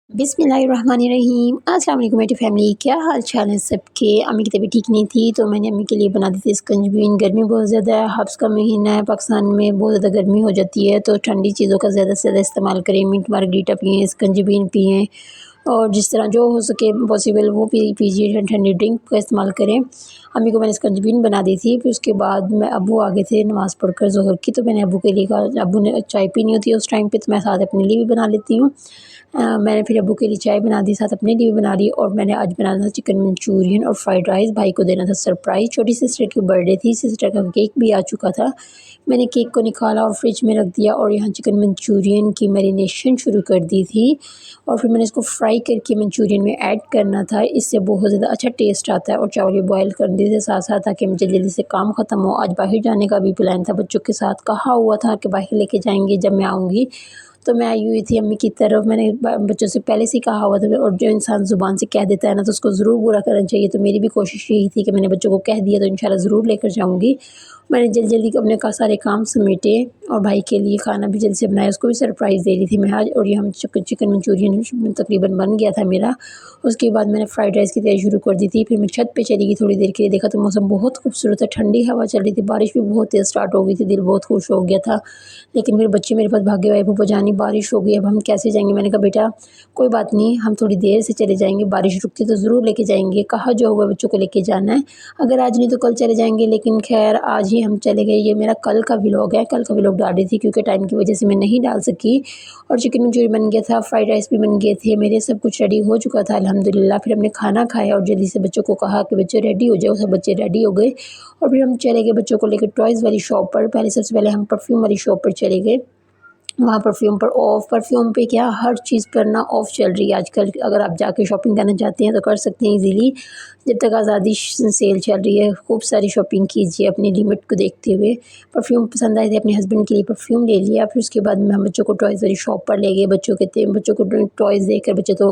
बिस्मिल्लाहिर्रहमानिर्रहीम। अस्सलाम वालेकुम मेरी फैमिली, क्या हाल चाल है सबके। अम्मी की तबीयत ठीक नहीं थी तो मैंने अम्मी के लिए बना दी थी स्कंजबीन। गर्मी बहुत ज़्यादा है, हब्स का महीना है, पाकिस्तान में बहुत ज़्यादा गर्मी हो जाती है तो ठंडी चीज़ों का ज़्यादा से ज़्यादा इस्तेमाल करें। मिंट मार्गरीटा पिएँ, स्कंजबीन पिएँ और जिस तरह जो हो सके पॉसिबल वो पीजिए, ठंडी ड्रिंक का इस्तेमाल करें। अम्मी को मैंने स्कंजबीन बना दी थी। फिर उसके बाद मैं अब्बू आ गए थे नमाज़ पढ़कर ज़ोहर की, तो मैंने अब्बू के लिए कहा, अब्बू ने चाय पीनी होती है उस टाइम पे तो मैं साथ अपने लिए भी बना लेती हूँ। मैंने फिर अब्बू के लिए चाय बना दी, साथ अपने लिए भी बना ली। और मैंने आज बनाना था चिकन मंचूरियन और फ्राइड राइस। भाई को देना था सरप्राइज़, छोटी सिस्टर की बर्थडे थी, सिस्टर का केक भी आ चुका था। मैंने केक को निकाला और फ्रिज में रख दिया और यहाँ चिकन मंचूरियन की मैरिनेशन शुरू कर दी थी। और फिर मैंने इसको फ्राई करके मंचूरियन में ऐड करना था, इससे बहुत ज़्यादा अच्छा टेस्ट आता है। और चावल बॉयल कर दिए थे साथ साथ ताकि मुझे जल्दी से काम ख़त्म हो। आज बाहर जाने का भी प्लान था बच्चों के साथ, कहा हुआ था कि बाहर लेके जाएंगे जब मैं आऊँगी। तो मैं आई हुई थी अम्मी की तरफ, मैंने बच्चों से पहले से ही कहा हुआ था। और जो इंसान ज़ुबान से कह देता है ना तो उसको ज़रूर पूरा करना चाहिए। तो मेरी भी कोशिश यही थी कि मैंने बच्चों को कह दिया तो इंशाल्लाह ज़रूर लेकर जाऊँगी। मैंने जल्दी अपने का सारे काम समेटे और भाई के लिए खाना भी जल्दी से बनाया, उसको भी सरप्राइज़ दे रही थी मैं आज। और ये हम चिकन मंचूरियन तकरीबन बन गया था मेरा। उसके बाद मैंने फ्राइड राइस की तैयारी शुरू कर दी थी। फिर मैं छत पे चली गई थोड़ी देर के लिए, देखा तो मौसम बहुत खूबसूरत है, ठंडी हवा चल रही थी, बारिश भी बहुत तेज़ स्टार्ट हो गई थी, दिल बहुत खुश हो गया था। लेकिन मेरे बच्चे मेरे पास भागे आए, फूफा जानी बारिश हो गई, अब हम कैसे जाएँगे। मैंने कहा बेटा कोई बात नहीं, हम थोड़ी देर से चले जाएँगे, बारिश रुकती तो ज़रूर लेके जाएँगे, कहा जो हुआ बच्चों को लेके जाना है, अगर आज नहीं तो कल चले जाएँगे। लेकिन खैर आज ही हम चले गए। ये मेरा कल का व्लॉग है, कल का व्लॉग डाल रही थी क्योंकि टाइम की वजह से मैं नहीं डाल सकी। और चिकन मंचूरियन बन गया था, फ्राइड राइस भी बन गए थे मेरे, सब कुछ रेडी हो चुका था अल्हम्दुलिल्लाह। फिर हमने खाना खाया और जल्दी से बच्चों को कहा कि बच्चे रेडी हो जाओ, सब बच्चे रेडी हो गए। और फिर हम चले गए बच्चों को लेकर टॉयज़ वाली शॉप पर। पहले सबसे पहले हम परफ्यूम वाली शॉप पर चले गए। वहाँ परफ्यूम पर ऑफ़, परफ्यूम पे क्या हर चीज़ पर ना ऑफ़ चल रही है आजकल। अगर आप जाके शॉपिंग करना चाहते हैं तो कर सकते हैं ईज़िली, जब तक आज़ादी सेल चल रही है। खूब सारी शॉपिंग कीजिए अपनी लिमिट को देखते हुए। परफ्यूम पसंद आए थे, अपने हस्बैंड के लिए परफ्यूम ले लिया। फिर उसके बाद में हम बच्चों को टॉयज़ वाली शॉप पर ले गए। बच्चों को टॉयज़ देखकर बच्चे तो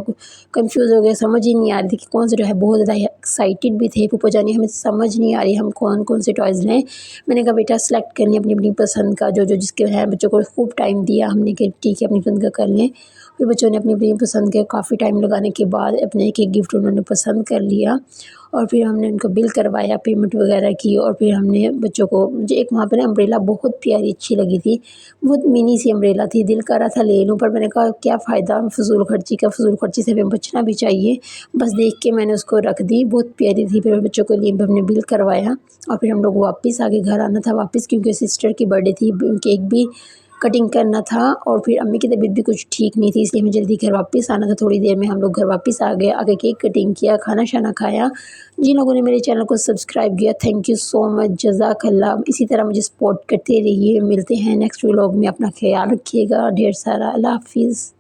कन्फ्यूज़ हो गए, समझ ही नहीं आ रही थी कि कौन सा जो है। बहुत ज़्यादा एक्साइटेड भी थे। फूफा जानी हमें समझ नहीं आ रही हम कौन से टॉयज़ लें। मैंने कहा बेटा सेलेक्ट कर लें अपनी पसंद का, जो जिसके हैं। बच्चों को खूब टाइम दिया हमने कि ठीक है अपनी पसंद का कर लें। फिर बच्चों ने अपनी पसंद के काफ़ी टाइम लगाने के बाद अपने एक गिफ्ट उन्होंने पसंद कर लिया। और फिर हमने उनको बिल करवाया, पेमेंट वगैरह की। और फिर हमने बच्चों को, मुझे एक वहाँ पे ना अम्ब्रेला बहुत प्यारी अच्छी लगी थी, बहुत मिनी सी अम्ब्रेला थी, दिल कर रहा था ले लूँ, पर मैंने कहा क्या फ़ायदा फ़िज़ूल खर्ची से हमें बचना भी चाहिए। बस देख के मैंने उसको रख दी, बहुत प्यारी थी। फिर बच्चों के लिए हमने बिल करवाया और फिर हम लोग वापस आ गए। घर आना था वापस क्योंकि सिस्टर की बर्थडे थी, केक भी कटिंग करना था। और फिर अम्मी की तबीयत भी कुछ ठीक नहीं थी, इसलिए हमें जल्दी घर वापस आना था। थोड़ी देर में हम लोग घर वापस आ गए, आके केक कटिंग किया, खाना शाना खाया। जिन लोगों ने मेरे चैनल को सब्सक्राइब किया, थैंक यू सो मच, जज़ाकल्लाह। इसी तरह मुझे सपोर्ट करते रहिए। मिलते हैं नेक्स्ट व्लॉग में, अपना ख्याल रखिएगा ढेर सारा। अल्लाह हाफ़िज़।